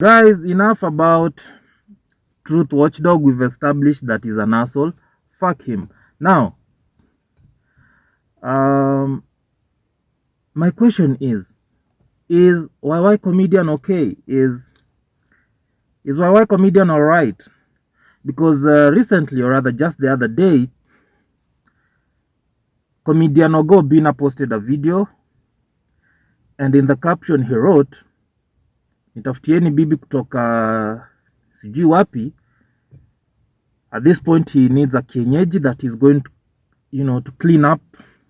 Guys, enough about Truth Watchdog. We've established that he's an asshole. Fuck him. Now, my question is YY comedian okay? Is YY comedian all right? Because recently, or rather just the other day, comedian Oga Obinna posted a video, and in the caption he wrote, nitafutieni bibi kutoka sijui wapi. At this point he needs a kienyeji that is going to, to clean up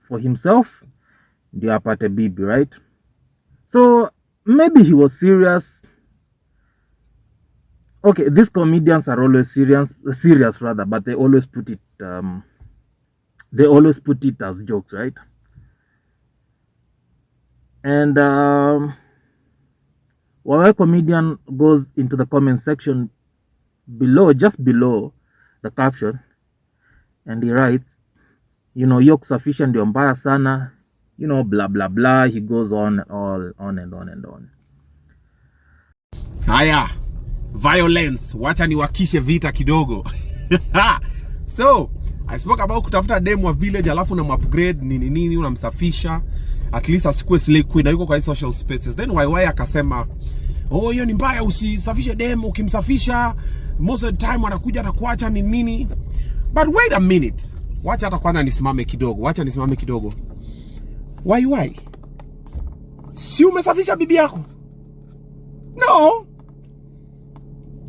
for himself ndio apate bibi, right? So maybe he was serious. Okay, these comedians are always serious rather, but they always put it as jokes, right? And YY comedian goes into the comment section below, just below the caption, and he writes, Hiyo kusafisha ndio mbaya sana, blah blah blah. He goes on and on and on. Haya, violence, wacha niwakishe vita kidogo. So I spoke about kutafuta demo wa village alafu na upgrade nini unamsafisha at least asikue slay queen na yuko kwa social spaces. Then YY akasema, oh hiyo ni mbaya, usisafishe demo, ukimsafisha most of the time anakuja atakuacha nini. But wait a minute, wacha hata kwanza nisimame kidogo. YY, si umesafisha bibi yako? No.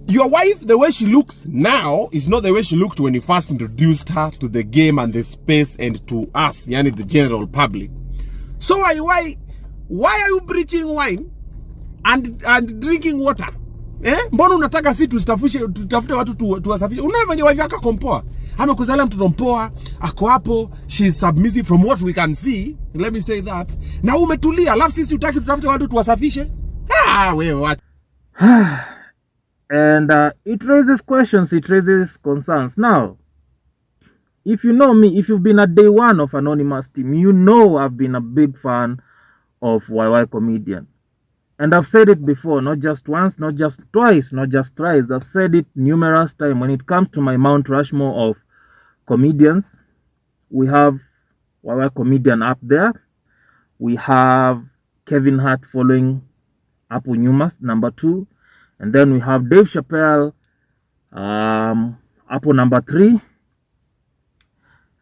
Your wife, the way she looks now is not the way she looked when you first introduced her to the game and the space and to us, yani the general public. So why are you preaching wine and drinking water? Mbona unataka si tutafute watu tuwasafishe? Unaona venye wife yako kompoa. Amekuzalia mtoto mpoa, ako hapo, she's submissive from what we can see. Let me say that. Na umetulia, alafu sisi utaki tutafute watu tuwasafishe? Wewe what? And it raises questions, it raises concerns. Now, if you know me, if you've been at day one of Anonymous team, you know I've been a big fan of YY comedian. And I've said it before, not just once, not just twice, not just thrice. I've said it numerous times. When it comes to my Mount Rushmore of comedians, we have YY comedian up there. We have Kevin Hart following Apu Nyumas, number 2. And then we have Dave Chappelle, Apu number 3.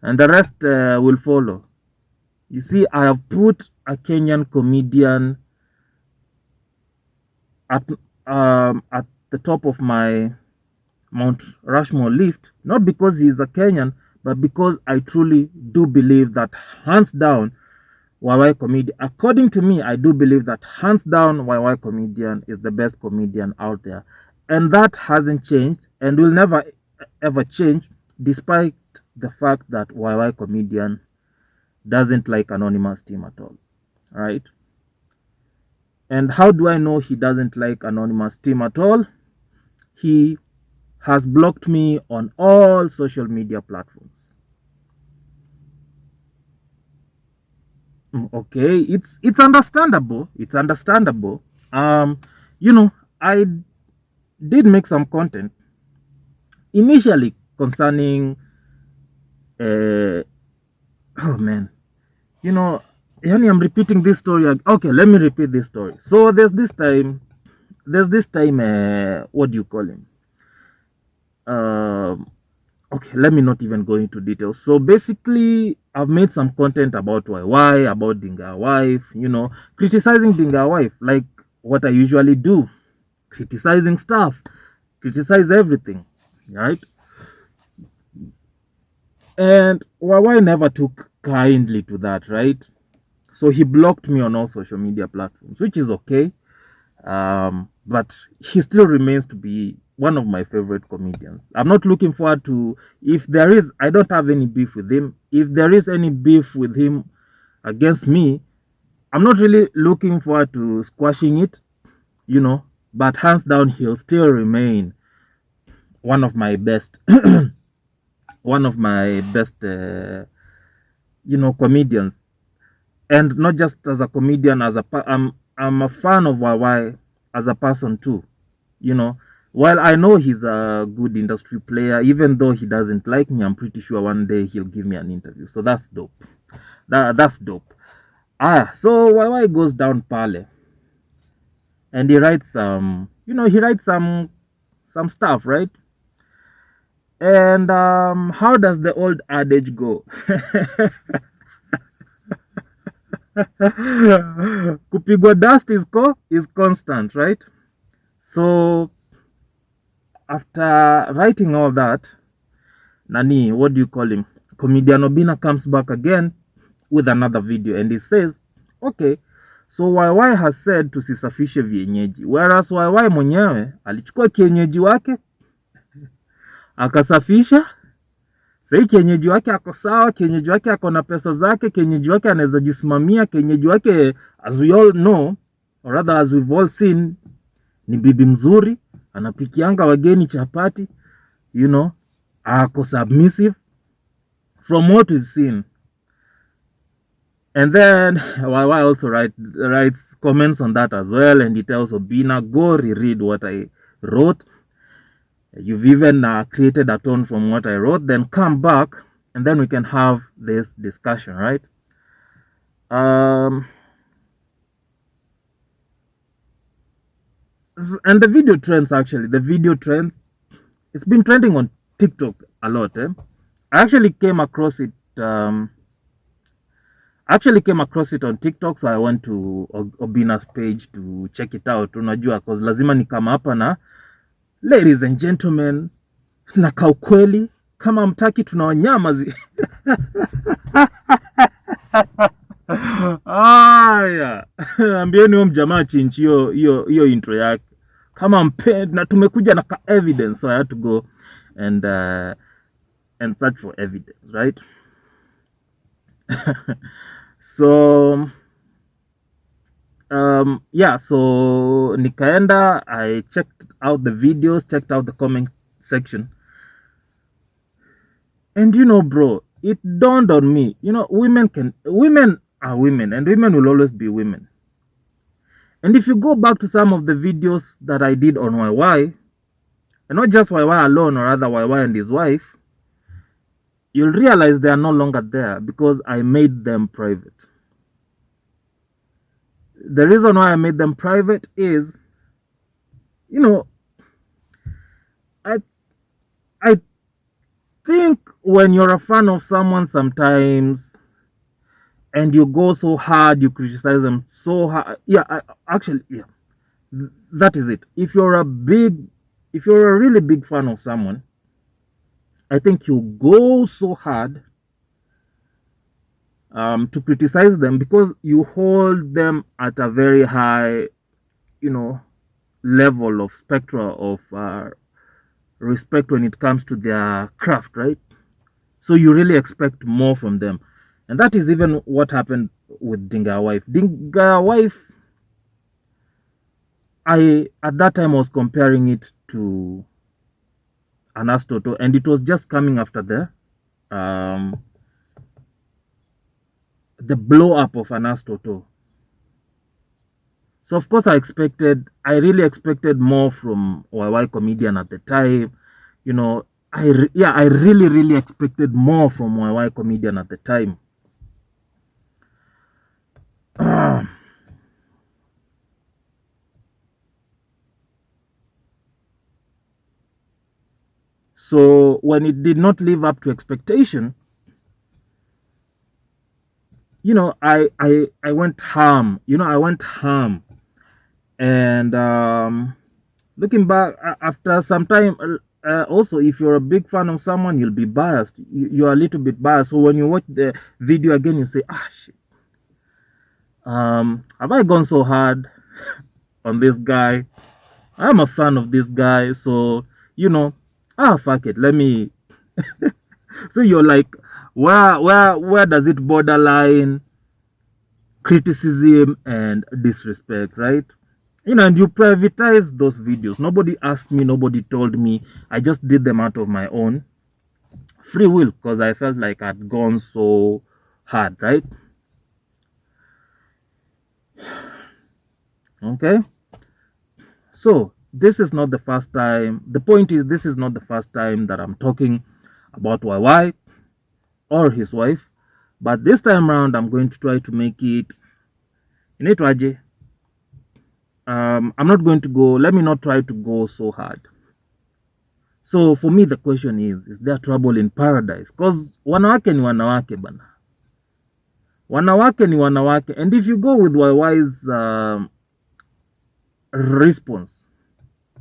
And the rest will follow. You see, I have put a Kenyan comedian at the top of my Mount Rushmore list, not because he's a Kenyan, but because I truly do believe that hands down, YY comedian, according to me, I do believe that hands down YY comedian is the best comedian out there. And that hasn't changed and will never ever change, despite the fact that YY comedian doesn't like Anonymous team at all. Right? And how do I know he doesn't like Anonymous team at all? He has blocked me on all social media platforms. Okay, it's understandable. It's understandable. I did make some content initially concerning I'm repeating this story. Okay, let me repeat this story. So there's this time what do you call him? Okay, let me not even go into details. So basically, I've made some content about YY, about Dinga wife, criticizing Dinga wife, like what I usually do, criticizing stuff, criticize everything, right? And YY never took kindly to that, right? So he blocked me on all social media platforms, which is okay. But he still remains to be one of my favorite comedians. I'm not looking forward to, I don't have any beef with him. If there is any beef with him against me, I'm not really looking forward to squashing it, but hands down, he'll still remain one of my best, comedians. And not just as a comedian, I'm a fan of YY as a person too. You know, while I know he's a good industry player, even though he doesn't like me, I'm pretty sure one day he'll give me an interview. So that's dope. That's dope. So YY goes down Pale and he writes he writes some stuff, right? And how does the old adage go? Kupigwa dust is constant, right? So after writing all that, Nani, what do you call him? Comedian Obinna comes back again with another video and he says, okay, so YY has said tusisafishe vienyeji, whereas YY mwenyewe alichukua kienyeji wake akasafisha. Sasa kienyeji wake ako sawa, kienyeji wake ako na pesa zake, kienyeji wake anaweza jisimamia, kienyeji wake, as we all know, or rather as we've all seen, ni bibi mzuri, anapikianga wageni chapati, ako submissive from what we've seen. And then YY also writes comments on that as well, and he tells Obinna, go reread what I wrote. You've even created a tone from what I wrote, then come back and then we can have this discussion, right? And the video trends, it's been trending on TikTok a lot. I actually came across it on TikTok, so I went to Obinna's page to check it out. Unajua, cause lazima ni kama hapa na ladies and gentlemen, na kaukweli, kama mtaki tunawanyamazi. Yeah. Ambieni huyo mjamaa chinchi hiyo intro yake. Kama mpend na tumekuja na ka evidence, so I had to go and search for evidence, right? So so nikaenda, I checked out the videos, checked out the comment section, and bro, it dawned on me, women are women, and women will always be women. And if you go back to some of the videos that I did on YY, and not just YY alone, or rather YY and his wife, you'll realize they are no longer there because I made them private. The reason why I made them private is, I think when you're a fan of someone sometimes and you go so hard, you criticize them so hard. That is it. If you're a really big fan of someone, I think you go so hard to criticize them because you hold them at a very high, level of spectra of respect when it comes to their craft, right? So you really expect more from them. And that is even what happened with Dinga Wife. Dinga Wife, at that time was comparing it to Anas Toto, and it was just coming after the blow up of Anas Toto. So of course I really expected more from YY comedian at the time. I really expected more from YY comedian at the time. So when it did not live up to expectation, I went ham. I went ham. And looking back, after some time, also, if you're a big fan of someone, you'll be biased. You're a little bit biased. So when you watch the video again, you say, shit. Have I gone so hard on this guy? I'm a fan of this guy. So, fuck it. Let me. So you're like, where does it borderline criticism and disrespect, right? And you privatize those videos. Nobody asked me, nobody told me. I just did them out of my own free will because I felt like I'd gone so hard, right? Okay. So this is not the first time. The point is, this is not the first time that I'm talking about YY or his wife, but this time around I'm going to try to make it inaitwaje. I'm not going to go, let me not try to go so hard. So for me the question is there trouble in paradise? Because wanawake ni wanawake bana. Wanawake ni wanawake. And if you go with YY's response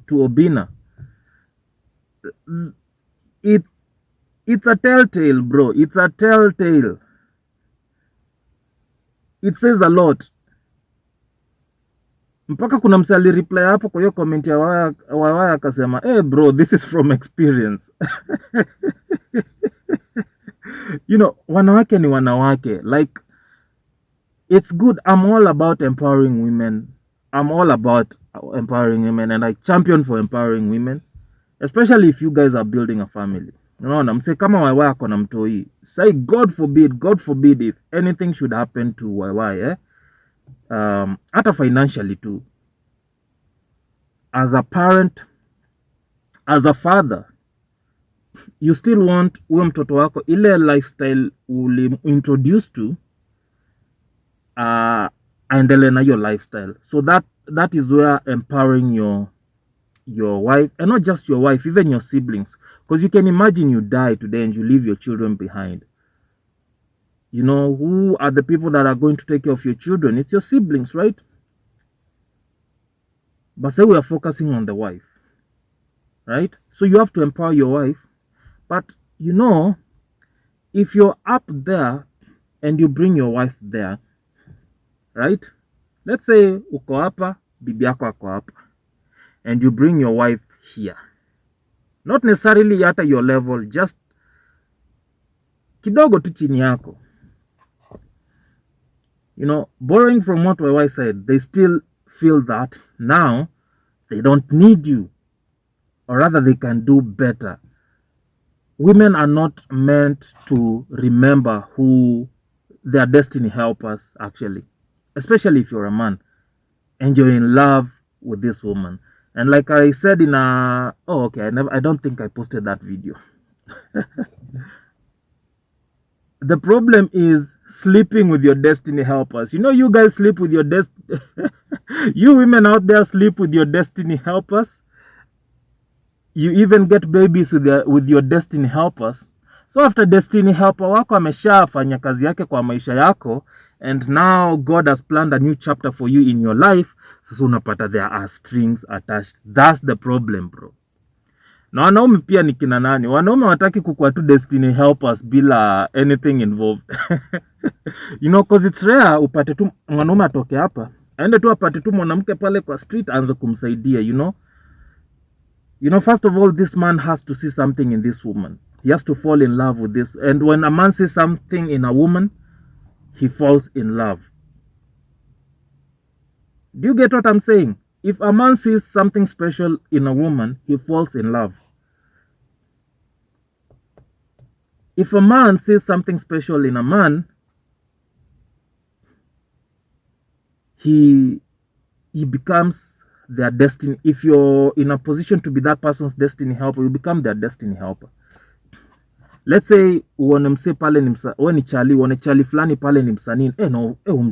to Obinna, it's a telltale, bro. It's a telltale. It says a lot. Mpaka kuna mse alireply hapo kwa hiyo comment ya YY akasema, "Hey bro, this is from experience." You know, wanawake ni wanawake. Like, it's good. I'm all about empowering women. I'm all about empowering women, and I champion for empowering women, especially if you guys are building a family. Unaona, mse kama YY ako na mtoi, say God forbid if anything should happen to YY, hata financially too. As a parent, as a father, you still want huyo mtoto wako ile lifestyle ulimintroduce to, aendelee na your lifestyle. So that is where empowering your wife, and not just your wife, even your siblings, because you can imagine you die today and you leave your children behind. You know, who are the people that are going to take care of your children? It's your siblings, right? But say we are focusing on the wife, right? So you have to empower your wife. But you know, if you're up there and you bring your wife there, right? Let's say uko hapa, bibi yako ako hapa, and you bring your wife here. Not necessarily at your level, just kidogo tu chini yako. You know, borrowing from what YY said, they still feel that now they don't need you, or rather they can do better. Women are not meant to remember who their destiny helpers actually, especially if you're a man and you're in love with this woman. And like I said in I don't think I posted that video. The problem is sleeping with your destiny helpers. You know, you guys sleep with your you women out there sleep with your destiny helpers. You even get babies with your destiny helpers. So after destiny helper wako ameshafanya kazi yake kwa maisha yako, and now God has planned a new chapter for you in your life, sasa unapata there are strings attached. That's the problem, bro. Na wanaume pia ni kina nani? Wanaume wataki kukua tu destiny helpers bila anything involved. You know, cause it's rare upate tu mwanaume atoke hapa, aende tu apate tu mwanamke pale kwa street aanze kumsaidia, you know. You know, first of all, this man has to see something in this woman. He has to fall in love with this. And when a man sees something in a woman, he falls in love. Do you get what I'm saying? If a man sees something special in a woman, he falls in love. If a man sees something special in a man, he becomes their destiny. If you're in a position to be that person's destiny helper, you become their destiny helper. Let's say uone mse pale ni uone chali fulani pale ni msanii,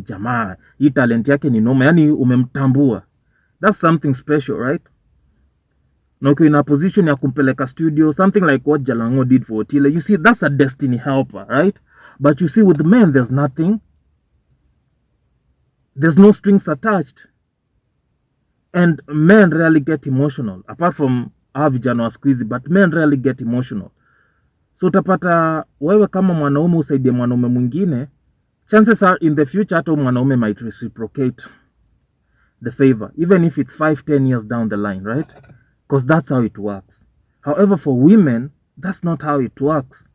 jamaa hii talent yake ni noma, yani umemtambua. That's something special, right? Na ukiwa in a position ya kumpeleka studio, something like what Jalango did for Otile, you see, that's a destiny helper, right? But you see, with men, there's nothing. There's no strings attached. And men rarely get emotional, apart from our vijana wa siku hizi, but men rarely get emotional. So utapata wewe kama mwanaume usaidie mwanaume mwingine, chances are in the future hata mwanaume might reciprocate the favor, even if it's 5-10 years down the line, right? Because that's how it works. However, for women, that's not how it works.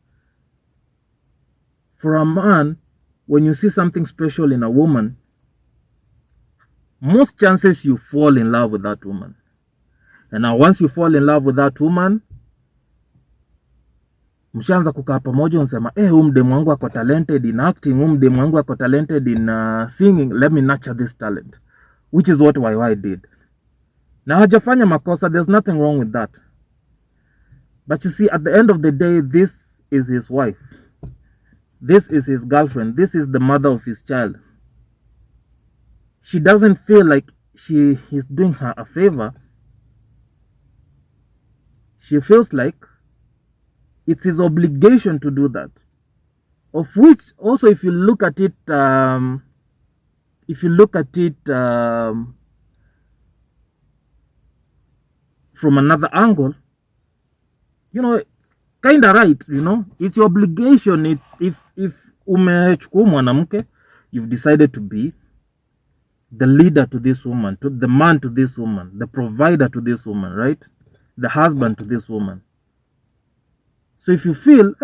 For a man, when you see something special in a woman, most chances you fall in love with that woman. And now once you fall in love with that woman, mshaanza kukaa pamoja unasema, huyu mdemu wangu ako talented in acting, huyu mdemu wangu ako talented in singing, let me nurture this talent. Which is what YY did. Na hajafanya makosa, there's nothing wrong with that. But you see, at the end of the day, this is his wife. This is his girlfriend. This is the mother of his child. She doesn't feel like he's doing her a favor. She feels like it's his obligation to do that. Of which, also, if you look at it, from another angle, you know, it's kind of right. You know, it's your obligation. It's if umechukua mwanamke, you've decided to be the leader to this woman, to the man to this woman, the provider to this woman, right? The husband to this woman. So if you feel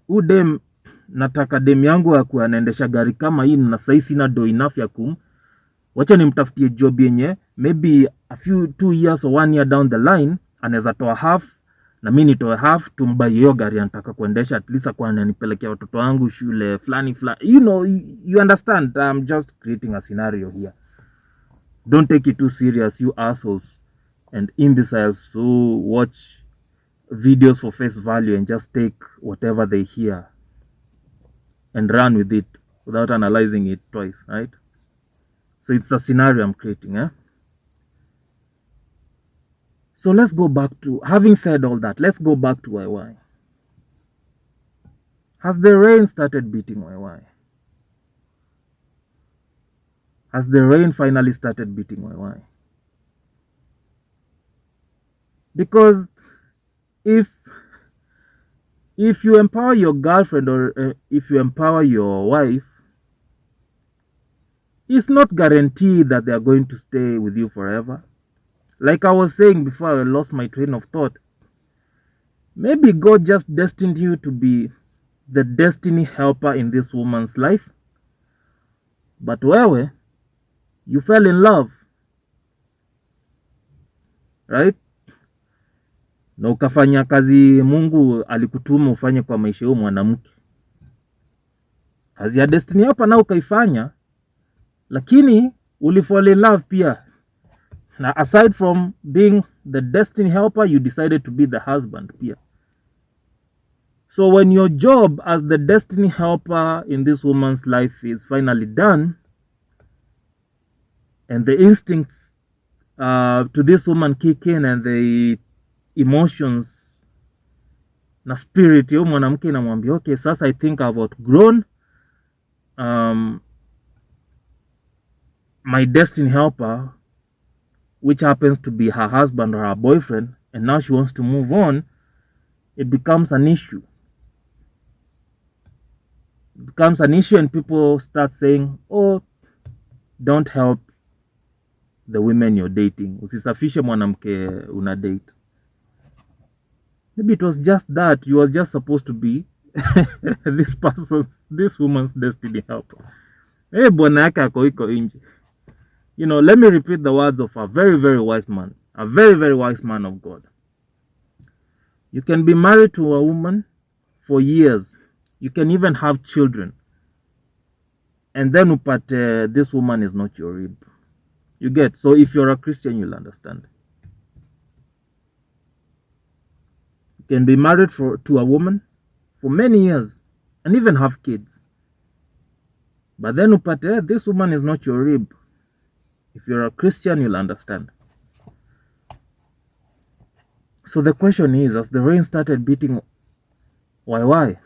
udem nataka dem yangu akuwa anaendesha gari kama hii na sasa sina do enough ya wacha nimtafutie job yenye maybe a few 2 years or 1 year down the line anaweza toa half na mimi nitoe half tumbai hiyo gari anataka kuendesha, at least kwa ananipelekea watoto wangu shule fulani. You know, you understand. I'm just creating a scenario here. Don't take it too serious, you assholes and imbeciles who watch videos for face value and just take whatever they hear and run with it without analyzing it twice, right? So it's a scenario I'm creating. So let's go back to, having said all that, let's go back to YY. Has the rain started beating YY? Has the rain finally started beating YY? Because if you empower your girlfriend or if you empower your wife, it's not guaranteed that they are going to stay with you forever. Like I was saying before I lost my train of thought, maybe God just destined you to be the destiny helper in this woman's life. But wewe, you fell in love, right? Na ukafanya kazi Mungu alikutuma ufanye kwa maisha yako mwanamke. Kazi ya destiny hapa na ukaifanya, lakini ulifall in love pia. Na aside from being the destiny helper, you decided to be the husband pia. So when your job as the destiny helper in this woman's life is finally done, and the instincts to this woman kick in and the emotions na spirit yo mwanamke inamwambia okay, sasa I think I've outgrown my destiny helper, which happens to be her husband or her boyfriend, and now she wants to move on. It becomes an issue. It becomes an issue and people start saying, oh, don't help the women you're dating. Usisafishe mwanamke una date. Maybe it was just that you were just supposed to be this woman's destiny helper. Hey, bwana yake ako iko nje. You know, let me repeat the words of a very, very wise man. A very, very wise man of God. You can be married to a woman for years. You can even have children. And then upate this woman is not your rib. You get? So if you're a Christian, you'll understand. You can be married to a woman for many years and even have kids. But then upate this woman is not your rib. If you're a Christian, you'll understand. So the question is, as the rain started beating why?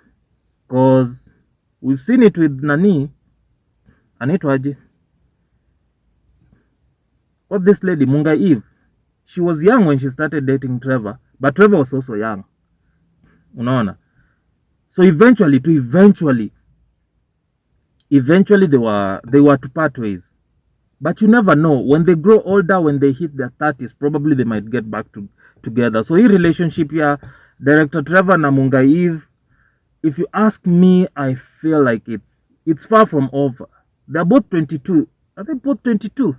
Because we've seen it with Nani, anaitwaje? What this lady, Munga Eve, she was young when she started dating Trevor, but Trevor was also young. Unaona? So eventually they were to part ways. But you never know. When they grow older, when they hit their 30s, probably they might get back together. So, this relationship here, Director Trevor na Munga Eve, if you ask me, I feel like it's far from over. They're both 22. Are they both 22?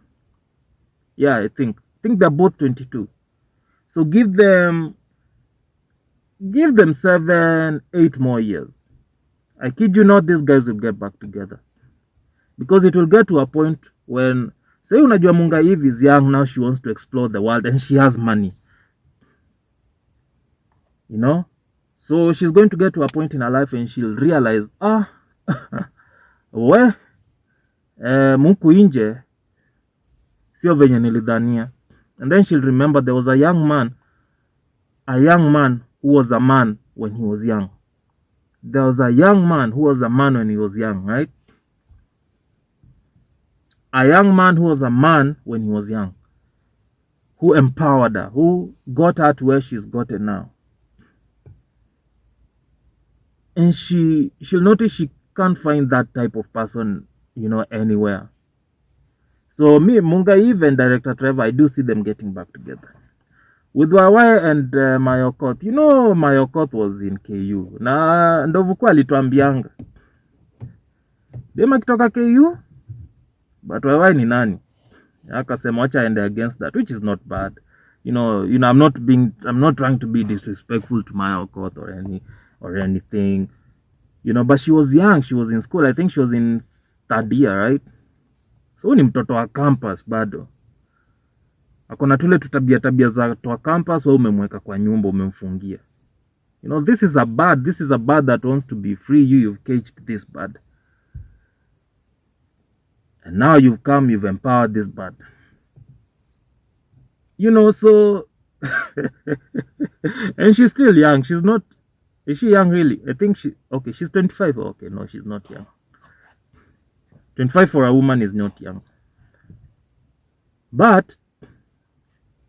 Yeah, I think they're both 22. So give them 7-8 more years. I kid you not, these guys will get back together. Because it will get to a point when So unajua Munga Eve is young now, she wants to explore the world and she has money. You know? So she's going to get to a point in her life and she'll realize, muku inje sio venye nilidhania. And then she'll remember there was a young man who was a man when he was young. There was a young man who was a man when he was young, right? A young man who was a man when he was young, who empowered her, who got her to where she's gotten now. And she'll notice she can't find that type of person, you know, anywhere. So me, Munga Eve and Director Trevor, I do see them getting back together. With Wawai and Marya Okoth. You know, Marya Okoth was in KU. Na ndovuku alituambianga. Dema kitoka KU, but Wawai ni nani? Akasema wacha aende against that, which is not bad. You know, I'm not trying to be disrespectful to Marya Okoth or anything. You know, but she was young, she was in school. I think she was in third year, right? So ni mtoto wa campus bado. Akona tule tabia za toa campus, wewe umemweka kwa nyumba, umemfungia. You know, this is a bird that wants to be free. You've caged this bird. And now you've empowered this bird. You know, so and she's still young. Is she young really? I think she's 25. Okay, no, she's not young. 25 for a woman is not young. But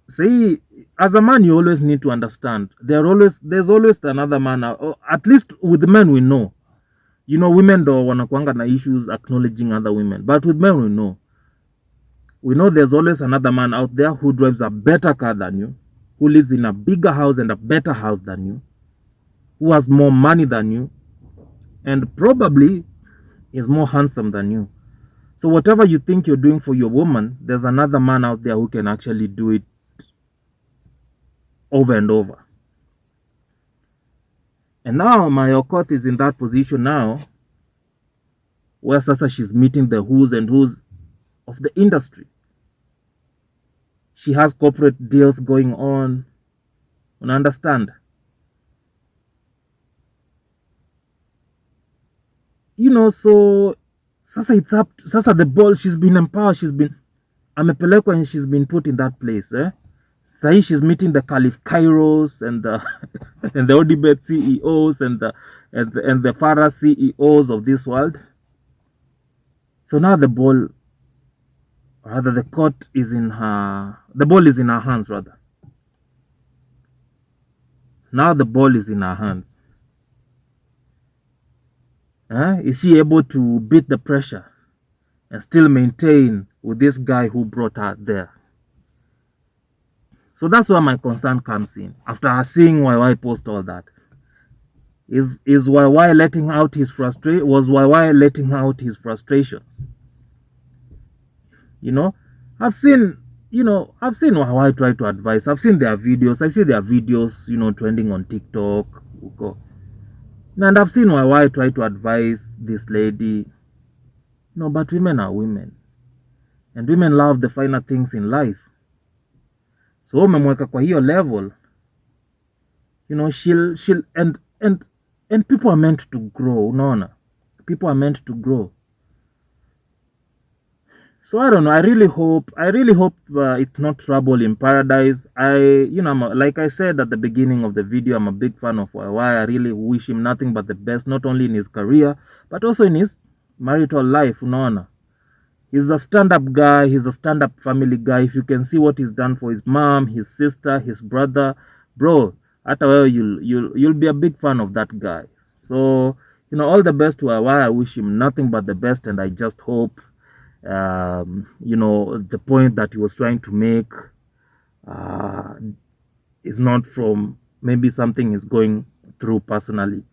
see, as a man, you always need to understand there's always another man, or at least with men we know. You know, women do wanakuanga na issues acknowledging other women, but with men we know there's always another man out there who drives a better car than you, who lives in a bigger house and a better house than you, who has more money than you, and probably is more handsome than you. So whatever you think you're doing for your woman, there's another man out there who can actually do it over and over. And now Marya Okoth is in that position now, where sasa she's meeting the who's and who's of the industry. She has corporate deals going on. You understand? You know, so sasa it's up. Sasa the ball, she's been empowered. She's been amepelekwa and she's been put in that place. Sahi she's meeting the Caliph Kairos and the and the Odibet CEOs and the Farah CEOs of this world. So now the ball, rather the court is in her. The ball is in her hands, rather. Now the ball is in her hands. Is she able to beat the pressure and still maintain with this guy who brought her there? So that's where my concern comes in. After seeing YY post all that, is YY letting out his frustration? Was YY letting out his frustrations? You know, I've seen YY try to advise. I've seen their videos. I see their videos, you know, trending on TikTok. And I've seen YY try to advise this lady. No, but women are women. And women love the finer things in life. So umemweka kwa hiyo level, you know, she'll and people are meant to grow, unaona? People are meant to grow. So I don't know. I really hope it's not trouble in paradise. Like I said at the beginning of the video, I'm a big fan of YY. I really wish him nothing but the best, not only in his career, but also in his marital life, unaona? He's a stand-up guy. He's a stand-up family guy. If you can see what he's done for his mom, his sister, his brother, bro, hata wewe you'll be a big fan of that guy. So, you know, all the best to YY. I wish him nothing but the best, and I just hope, you know, the point that he was trying to make is not from maybe something he's going through personally.